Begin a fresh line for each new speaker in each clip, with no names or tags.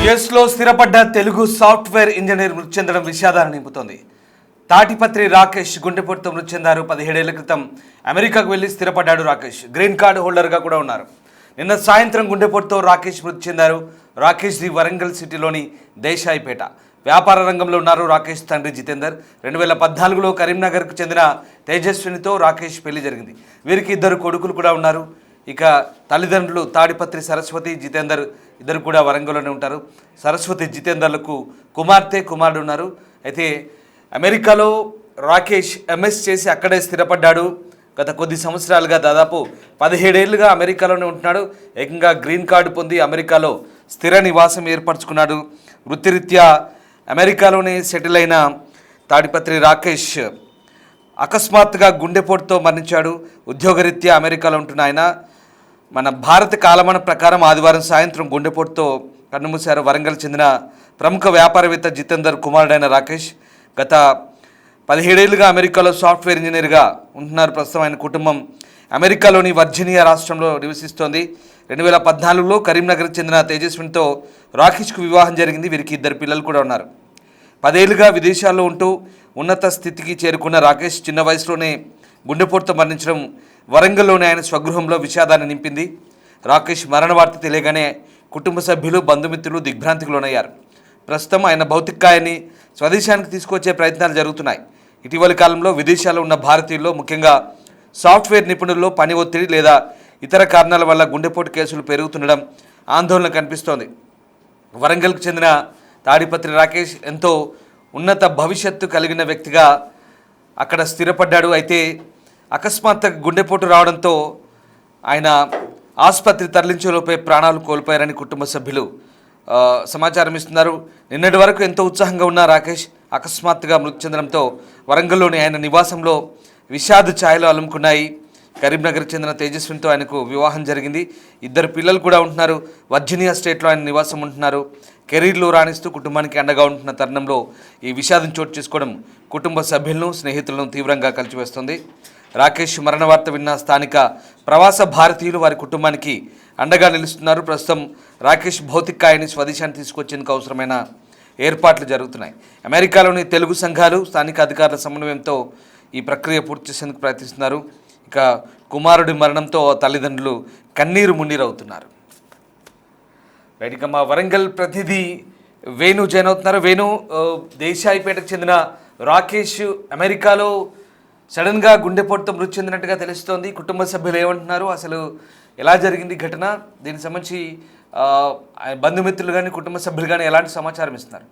యుఎస్లో స్థిరపడ్డ Telugu software engineer మృతి చెందడం విషాదాన్ని నింపుతోంది. తాటిపత్రి రాకేష్ గుండెపోటుతో మృతి చెందారు. 17 ఏళ్ల క్రితం అమెరికాకు వెళ్లి స్థిరపడ్డాడు రాకేష్. గ్రీన్ కార్డు హోల్డర్గా కూడా ఉన్నారు. నిన్న సాయంత్రం గుండెపోటుతో రాకేష్ మృతి చెందారు. రాకేష్ ది వరంగల్ సిటీలోని దేశాయిపేట వ్యాపార రంగంలో ఉన్నారు. రాకేష్ తండ్రి జితేందర్ 2014లో కరీంనగర్కు చెందిన తేజస్వినితో రాకేష్ పెళ్లి జరిగింది. వీరికి 2 కొడుకులు కూడా ఉన్నారు. ఇక తల్లిదండ్రులు తాడిపత్రి సరస్వతి, జితేందర్ ఇద్దరు కూడా వరంగల్లోనే ఉంటారు. సరస్వతి జితేందర్లకు కుమారుడు ఉన్నారు. అయితే అమెరికాలో రాకేష్ ఎంఎస్ చేసి అక్కడే స్థిరపడ్డాడు. గత కొద్ది సంవత్సరాలుగా దాదాపు 17 ఏళ్లుగా అమెరికాలోనే ఉంటున్నాడు. ఏకంగా గ్రీన్ కార్డు పొంది అమెరికాలో స్థిర నివాసం ఏర్పరచుకున్నాడు. వృత్తిరీత్యా అమెరికాలోనే సెటిల్ అయిన తాడిపత్రి రాకేష్ అకస్మాత్తుగా గుండెపోటుతో మరణించాడు. ఉద్యోగరీత్యా అమెరికాలో ఉంటున్న ఆయన మన భారత కాలమాన ప్రకారం ఆదివారం సాయంత్రం గుండెపోటుతో కన్నుమూశారు. వరంగల్ చెందిన ప్రముఖ వ్యాపారవేత్త జితేందర్ కుమారుడైన రాకేష్ గత 17 ఏళ్లుగా అమెరికాలో సాఫ్ట్వేర్ ఇంజనీర్గా ఉంటున్నారు. ప్రస్తుతం ఆయన కుటుంబం అమెరికాలోని వర్జీనియా రాష్ట్రంలో నివసిస్తోంది. 2014లో కరీంనగర్కి చెందిన తేజస్వినితో రాకేష్కు వివాహం జరిగింది. వీరికి 2 పిల్లలు కూడా ఉన్నారు. 10 ఏళ్లుగా విదేశాల్లో ఉంటూ ఉన్నత స్థితికి చేరుకున్న రాకేష్ చిన్న వయసులోనే గుండెపోటుతో మరణించడం వరంగల్లోని ఆయన స్వగృహంలో విషాదాన్ని నింపింది. రాకేష్ మరణ వార్త తెలియగానే కుటుంబ సభ్యులు, బంధుమిత్రులు దిగ్భ్రాంతికి లోనయ్యారు. ప్రస్తుతం ఆయన భౌతికాయాన్ని స్వదేశానికి తీసుకొచ్చే ప్రయత్నాలు జరుగుతున్నాయి. ఇటీవలి కాలంలో విదేశాల్లో ఉన్న భారతీయుల్లో ముఖ్యంగా సాఫ్ట్వేర్ నిపుణుల్లో పని ఒత్తిడి లేదా ఇతర కారణాల వల్ల గుండెపోటు కేసులు పెరుగుతుండడం ఆందోళన కనిపిస్తోంది. వరంగల్కు చెందిన తాడిపత్రి రాకేష్ ఎంతో ఉన్నత భవిష్యత్తు కలిగిన వ్యక్తిగా అక్కడ స్థిరపడ్డాడు. అయితే అకస్మాత్తుగా గుండెపోటు రావడంతో ఆయన ఆసుపత్రి తరలించేలోపే ప్రాణాలు కోల్పోయారని కుటుంబ సభ్యులు సమాచారం ఇస్తున్నారు. నిన్నటి వరకు ఎంతో ఉత్సాహంగా ఉన్న రాకేష్ అకస్మాత్తుగా మృతి చెందడంతో వరంగల్లోని ఆయన నివాసంలో విషాద ఛాయలు అలుముకున్నాయి. కరీంనగర్కి చెందిన తేజస్వినితో ఆయనకు వివాహం జరిగింది. 2 పిల్లలు కూడా ఉంటున్నారు. వర్జీనియా స్టేట్లో ఆయన నివాసం ఉంటున్నారు. కెరీర్లో రాణిస్తూ కుటుంబానికి అండగా ఉంటున్న తరుణంలో ఈ విషాదం చోటు చేసుకోవడం కుటుంబ సభ్యులను, స్నేహితులను తీవ్రంగా కలిచివేస్తుంది. రాకేష్ మరణ వార్త విన్న స్థానిక ప్రవాస భారతీయులు వారి కుటుంబానికి అండగా నిలుస్తున్నారు. ప్రస్తుతం రాకేష్ భౌతికాయాన్ని స్వదేశాన్ని తీసుకొచ్చేందుకు అవసరమైన ఏర్పాట్లు జరుగుతున్నాయి. అమెరికాలోని తెలుగు సంఘాలు, స్థానిక అధికారుల సమన్వయంతో ఈ ప్రక్రియ పూర్తి చేసేందుకు ప్రయత్నిస్తున్నారు. ఇక కుమారుడి మరణంతో తల్లిదండ్రులు కన్నీరు మున్నీరవుతున్నారు. రైట్, మా వరంగల్ ప్రతినిధి వేణు జాయిన్ అవుతున్నారు. వేణు, దేశాయిపేటకు చెందిన రాకేష్ అమెరికాలో సడన్గా గుండెపోటుతో మృతి చెందినట్టుగా తెలుస్తోంది. కుటుంబ సభ్యులు ఏమంటున్నారు, అసలు ఎలా జరిగింది ఘటన, దీనికి సంబంధించి బంధుమిత్రులు కానీ కుటుంబ సభ్యులు కానీ ఎలాంటి సమాచారం ఇస్తున్నారు?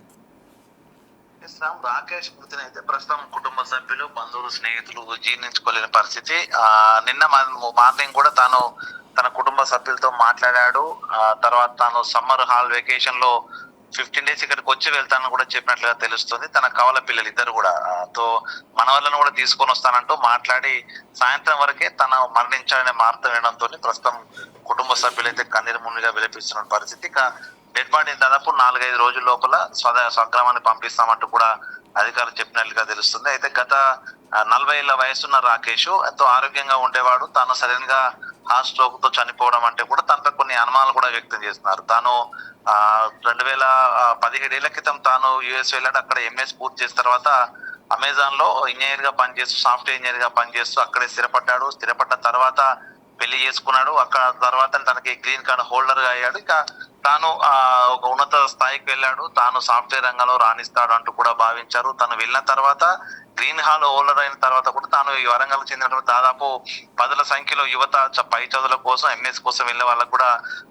రాకేష్ మృతిని అయితే ప్రస్తుతం కుటుంబ సభ్యులు, బంధువులు, స్నేహితులు జీర్ణించుకోలేని పరిస్థితి. నిన్న మార్నింగ్ కూడా తాను తన కుటుంబ సభ్యులతో మాట్లాడాడు. తర్వాత తాను సమ్మర్ హాల్ వెకేషన్ లో 15 డేస్ ఇక్కడికి వచ్చి వెళ్తానని కూడా చెప్పినట్లుగా తెలుస్తుంది. తన కవల పిల్లలు 2 కూడా మన వాళ్ళను కూడా తీసుకొని వస్తానంటూ మాట్లాడి సాయంత్రం వరకే తన మరణించాలనే వార్త వినడంతో ప్రస్తుతం కుటుంబ సభ్యులు అయితే కన్నీరు మున్నిగా విలపిస్తున్న పరిస్థితి. ఇక డెడ్ బాడీని దాదాపు 4-5 రోజుల లోపల స్వగ్రామాన్ని పంపిస్తామంటూ కూడా అధికారులు చెప్పినట్లుగా తెలుస్తుంది. అయితే గత 40 ఏళ్ల వయసున్న రాకేష్ ఎంతో ఆరోగ్యంగా ఉండేవాడు. తాను సడన్ గా హార్ట్ స్ట్రోక్ తో చనిపోవడం అంటే కూడా తనపై కొన్ని అనుమానాలు కూడా వ్యక్తం చేస్తున్నారు. తాను 2017 ఏళ్ల క్రితం తాను యుఎస్ వెళ్ళాడు. అక్కడ ఎంఎస్ పూర్తి చేసిన తర్వాత అమెజాన్ లో ఇంజనీర్ గా పనిచేస్తూ, సాఫ్ట్వేర్ ఇంజనీర్ గా పనిచేస్తూ అక్కడే స్థిరపడ్డాడు. స్థిరపడ్డ తర్వాత పెళ్లి చేసుకున్నాడు. అక్కడ తర్వాత తనకి గ్రీన్ కార్డ్ హోల్డర్ గా అయ్యాడు. ఇక తాను ఒక ఉన్నత స్థాయికి వెళ్ళాడు. తాను సాఫ్ట్వేర్ రంగంలో రాణిస్తాడు అంటూ కూడా భావించారు. తను వెళ్ళిన తర్వాత గ్రీన్ హాల్ హోల్డర్ అయిన తర్వాత కూడా తాను ఈ వరంగల్ చెందినటువంటి దాదాపు 10ల సంఖ్యలో యువత పై చదువుల కోసం, ఎంఎస్ కోసం వెళ్ళే వాళ్ళకు కూడా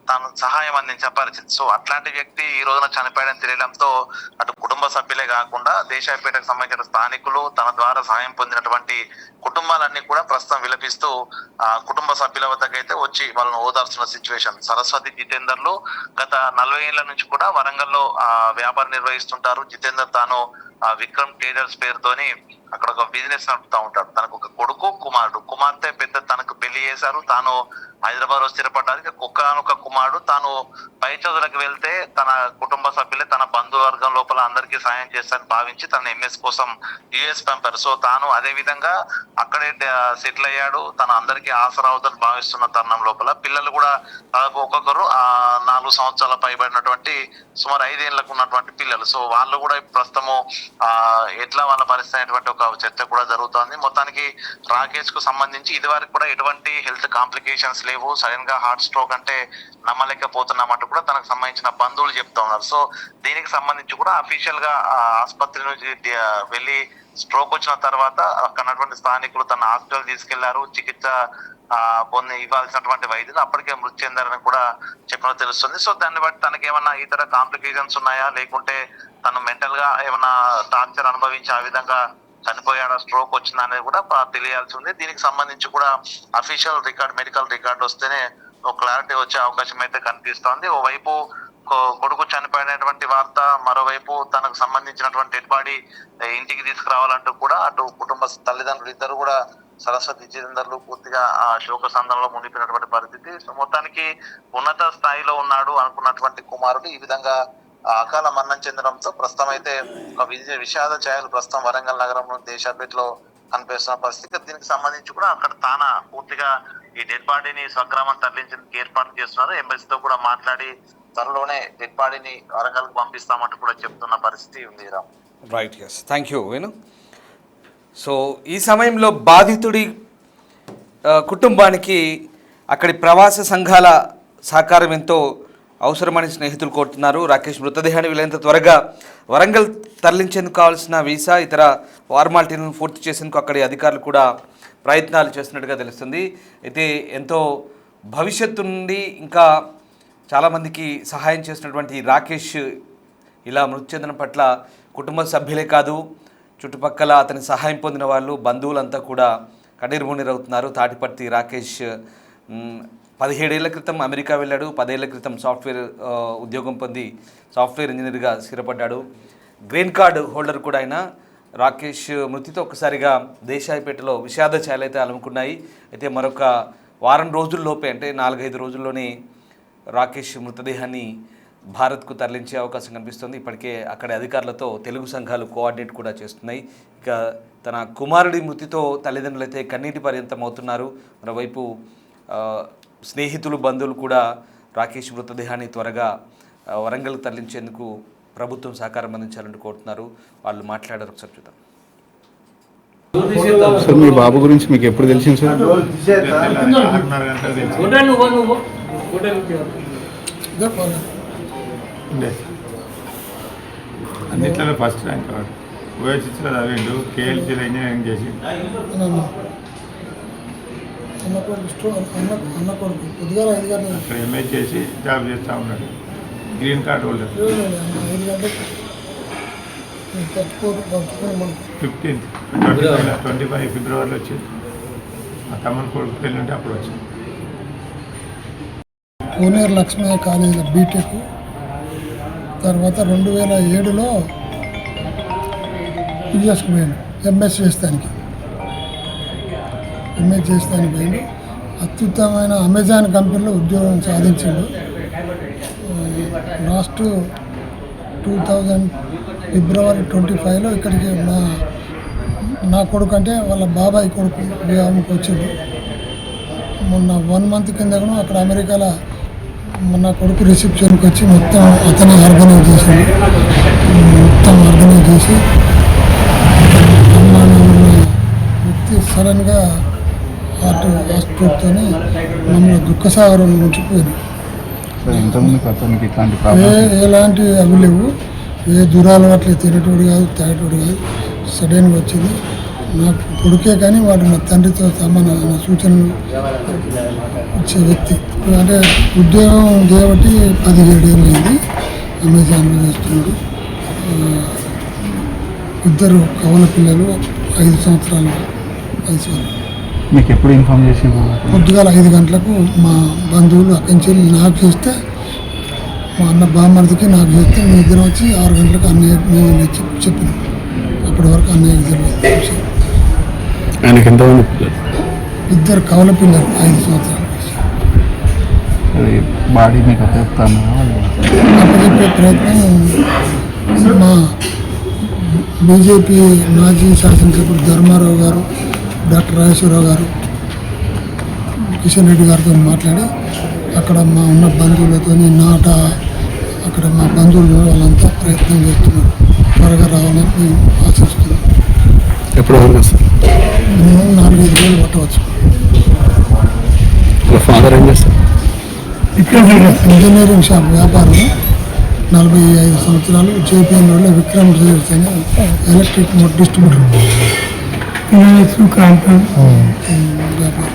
తాను సహాయం అందించే పరిస్థితి. సో అట్లాంటి వ్యక్తి ఈ రోజున చనిపోయాడని తెలియడంతో అటు కుటుంబ సభ్యులే కాకుండా దేశాయిపేటకు సంబంధించిన స్థానికులు, తన ద్వారా సహాయం పొందినటువంటి కుటుంబాలన్నీ కూడా ప్రస్తుతం విలపిస్తూ కుటుంబ సభ్యుల వద్దకైతే వచ్చి వాళ్ళని ఓదార్చున్న సిచ్యువేషన్. సరస్వతి, జితేందర్లు గత 40 ఏళ్ల నుంచి కూడా వరంగల్లో వ్యాపారం నిర్వహిస్తుంటారు. జితేందర్ తాను విక్రమ్ ట్రేడర్స్ పేరుతోని అక్కడ ఒక బిజినెస్ నడుపుతా ఉంటాడు. తనకు ఒక కొడుకు, కుమారుడు. కుమార్తె పెద్ద తనకు పెళ్లి చేశారు, తాను హైదరాబాద్ లో స్థిరపడ్డానికి ఒక్కనొక కుమారుడు. తాను పై చదువులకు వెళ్తే తన కుటుంబ సభ్యులే, తన బంధువర్గం లోపల అందరికీ సాయం చేస్తారని భావించి తన ఎంఎస్ కోసం యుఎస్ పంపారు. సో తాను అదే విధంగా అక్కడే సెటిల్ అయ్యాడు. తన అందరికీ ఆసరా అవుతారని భావిస్తున్న తరుణం లోపల పిల్లలు కూడా దాదాపు ఒక్కొక్కరు 4 సంవత్సరాల పైబడినటువంటి సుమారు 5 ఏళ్లకు ఉన్నటువంటి పిల్లలు. సో వాళ్ళు కూడా ప్రస్తుతము ఎట్లా వాళ్ళ పరిస్థితి అనేటువంటి ఒక చర్చ కూడా జరుగుతోంది. మొత్తానికి రాకేష్ కు సంబంధించి ఇదివరకు కూడా ఎటువంటి హెల్త్ కాంప్లికేషన్స్ లేవు, సడన్ గా హార్ట్ స్ట్రోక్ అంటే నమ్మలేకపోతున్నామంటూ కూడా తనకు సంబంధించిన బంధువులు చెప్తా ఉన్నారు. సో దీనికి సంబంధించి కూడా అఫీషియల్ గా ఆసుపత్రి నుంచి వెళ్ళి స్ట్రోక్ వచ్చిన తర్వాత అక్కడ స్థానికులు తన హాస్పిటల్ తీసుకెళ్లారు. చికిత్స పొంది ఇవ్వాల్సినటువంటి వైద్యులు అప్పటికే మృతి చెందారని కూడా చెప్పడం తెలుస్తుంది. సో దాన్ని బట్టి తనకి ఏమన్నా ఇతర కాంప్లికేషన్స్ ఉన్నాయా, లేకుంటే తను మెంటల్ గా ఏమన్నా టార్చర్ అనుభవించి ఆ విధంగా చనిపోయాడా, స్ట్రోక్ వచ్చిందా అనేది కూడా తెలియాల్సి ఉంది. దీనికి సంబంధించి కూడా అఫీషియల్ రికార్డ్, మెడికల్ రికార్డ్ వస్తేనే ఒక క్లారిటీ వచ్చే అవకాశం అయితే కనిపిస్తోంది. ఓవైపు కొడుకు చనిపోయినటువంటి వార్త, మరోవైపు తనకు సంబంధించినటువంటి డెడ్ బాడీ ఇంటికి తీసుకురావాలంటూ కూడా అటు కుటుంబ తల్లిదండ్రులు ఇద్దరు కూడా సరస్వతి జితేందర్లు పూర్తిగా ఆ శోక సందర్భంలో మునిపినటువంటి పరిస్థితి. సో మొత్తానికి ఉన్నత స్థాయిలో ఉన్నాడు అనుకున్నటువంటి కుమారుడు ఈ విధంగా అకాల మరణం చెందడంతో ప్రస్తుతం అయితే ఒక విషాద ఛాయలు ప్రస్తుతం వరంగల్ నగరంలో దేశాపేటలో కనిపిస్తున్న పరిస్థితి. దీనికి సంబంధించి కూడా అక్కడ తానా పూర్తిగా ఈ డెడ్ బాడీని స్వగ్రామం తరలించేందుకు ఏర్పాటు చేస్తున్నారు. ఎంబసీతో కూడా మాట్లాడి త్వరలోనే డెడ్ బాడీని వరంగల్ కు పంపిస్తామంటూ కూడా చెప్తున్న పరిస్థితి ఉంది. Ram,
right, yes, thank you Venu. So ఈ సమయంలో బాధితుడి కుటుంబానికి అక్కడి ప్రవాస సంఘాల సహకారం ఎంతో అవసరమని స్నేహితులు కోరుతున్నారు. రాకేష్ మృతదేహాన్ని వీలైనంత త్వరగా వరంగల్ తరలించేందుకు కావాల్సిన వీసా, ఇతర ఫార్మాలిటీలను పూర్తి చేసేందుకు అక్కడి అధికారులు కూడా ప్రయత్నాలు చేస్తున్నట్టుగా తెలుస్తుంది. అయితే ఎంతో భవిష్యత్తు నుండి ఇంకా చాలామందికి సహాయం చేసినటువంటి రాకేష్ ఇలా మృతి చెందడం పట్ల కుటుంబ సభ్యులే కాదు, చుట్టుపక్కల అతని సహాయం పొందిన వాళ్ళు, బంధువులంతా కూడా కన్నీరుమున్నీరవుతున్నారు. తాటిపర్తి రాకేష్ 17 ఏళ్ల క్రితం అమెరికా వెళ్ళాడు. 10 ఏళ్ల క్రితం సాఫ్ట్వేర్ ఉద్యోగం పొంది సాఫ్ట్వేర్ ఇంజనీర్గా స్థిరపడ్డాడు. గ్రీన్ కార్డు హోల్డర్ కూడా అయిన రాకేష్ మృతితో ఒక్కసారిగా దేశాయిపేటలో విషాద ఛాయలు అయితే అలుముకున్నాయి. అయితే మరొక వారం రోజుల్లోపే, అంటే 4-5 రోజుల్లోనే రాకేష్ మృతదేహాన్ని భారత్కు తరలించే అవకాశం కనిపిస్తుంది. ఇప్పటికే అక్కడి అధికారులతో తెలుగు సంఘాలు కోఆర్డినేట్ కూడా చేస్తున్నాయి. ఇక తన కుమారుడి మృతితో తల్లిదండ్రులు అయితే కన్నీటి పర్యంతం అవుతున్నారు. మరోవైపు స్నేహితులు, బంధువులు కూడా రాకేష్ మృతదేహాన్ని త్వరగా వరంగల్కు తరలించేందుకు ప్రభుత్వం సహకారం అందించాలని కోరుతున్నారు. వాళ్ళు మాట్లాడారు, ఒకసారి చూద్దాం.
సార్, మీ బాబు గురించి మీకు ఎప్పుడు తెలిసింది సార్?
అన్నిట్లలో ఫస్ట్ ర్యాంక్ వాడు. ఓఎస్ఎస్లో చదివిండు, కేఎల్సీలో ఇంజనీరింగ్ చేసి అక్కడ ఎంఏ చేసి జాబ్ చేస్తూ ఉన్నాడు. Green card holder. 15th 25 ఫిబ్రవరిలో వచ్చింది. మా తమ్ముని కొడుకు పెళ్ళి ఉంటే అప్పుడు వచ్చింది.
కోనేరు లక్ష్మయ్య కాలేజీలో బీటెక్, తర్వాత 2007లో యూఎస్కి పోయాను ఎంఎస్ చేస్తానికి. పోయిండు. అత్యుత్తమైన అమెజాన్ కంపెనీలో ఉద్యోగం సాధించాడు. లాస్ట్ 2000 ఫిబ్రవరి 25లో ఇక్కడికి నా కొడుకు, అంటే వాళ్ళ బాబాయ్ కొడుకు వివాహంకి వచ్చిండు. మొన్న 1 month కింద కూడా అక్కడ అమెరికాలో నా కొడుకు రిసెప్షన్కి వచ్చి మొత్తం అతనే ఆర్గనైజ్ చేసిండు. చేసి వ్యక్తి సడన్గా హార్ట్ స్ట్రోక్తో మమ్మల్ని దుఃఖసాగరం ఉంచిపోయింది. ఎలాంటి అవి లేవు, ఏ దురాలవాట్లు తినేటోడు కాదు, తాగేటోడు కాదు. సడన్గా వచ్చింది. నా కొడుకే కానీ వాడు నా తండ్రితో సమాన సూచనలు ఇచ్చే వ్యక్తి. అంటే ఉద్యోగం చేయబట్టి 17 ఏళ్ళు అయింది. అమెజాన్లో చేస్తున్నాడు. 2 కవల పిల్లలు, 5 సంవత్సరాల వయసు.
మీకు ఎప్పుడు ఇన్ఫార్మ్ చేసి?
పొద్దుగాల 5 గంటలకు మా బంధువులు అక్కడి నుంచి నాకు చేస్తే, మా అన్న బామ్మర్దికి నాకు చేస్తే, మీ ఇద్దరం వచ్చి 6 గంటలకు అన్నీ మేము చెప్పినాం. ఇప్పటివరకు అన్నయ్యకి తెలియదు.
ఆయనకి ఎంతమంది పిల్లలు?
ఇద్దరు కవల పిల్లలు 5 సంవత్సరాలు.
అది బాడీ మీకు అప్పచెప్తాను
అప్పచెప్పే ప్రయత్నం మా బీజేపీ మాజీ శాసనసభ్యుడు ధర్మారావు గారు, డాక్టర్ రాజేశ్వరరావు గారు, కిషన్ రెడ్డి గారితో మాట్లాడి అక్కడ మా ఉన్న బంధువులతో అక్కడ మా బంధువులు వాళ్ళంతా ప్రయత్నం చేస్తున్నారు. త్వరగా రావాలని మేము ఆశిస్తున్నాం.
ఎప్పుడు వరకు వస్తారు?
మినిమం 4-5 రోజులు పట్టవచ్చు.
వాళ్ళ ఫాదర్ ఏం చేస్తారు?
ఇంజనీరింగ్ షాప్ వ్యాపారం, 45 సంవత్సరాలు, జేపీఎన్ రోడ్లో విక్రమ్ రిజర్వ్స్ అని ఎలక్ట్రిక్ డిస్ట్రిబ్యూటర్ వ్యాపారం.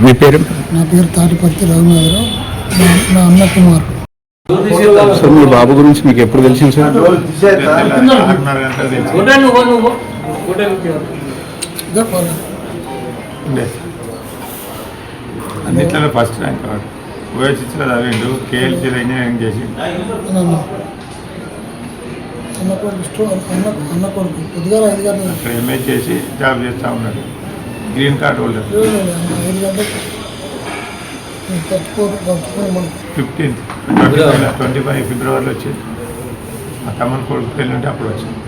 మీ పేరు?
నా పేరు తాటిపర్తి రఘునాథరావు. నా అన్న కుమార్.
సార్ మీ బాబు గురించి మీకు ఎప్పుడు తెలిసింది సార్?
6:30 గంటలకు తెలిసి
ఇదే ఫాలో.
ఉండే అన్నిట్లలో ఫస్ట్ ర్యాంక్ వాడు. ఓఎస్హెచ్లో చదివిండు, కేఎల్సీలో ఇంజనీరింగ్ చేసి
అన్న కొడుకు పొద్దుగా 5 గంటలకు
అక్కడ ఎంఏ చేసి జాబ్ చేస్తూ ఉన్నాడు. Green card holder.
5 గంటలకు పట్టుకొని మనం
25 ఫిబ్రవరిలో వచ్చింది. మా తమ్ముని కొడుకు పెళ్ళి ఉంటే అప్పుడు వచ్చింది.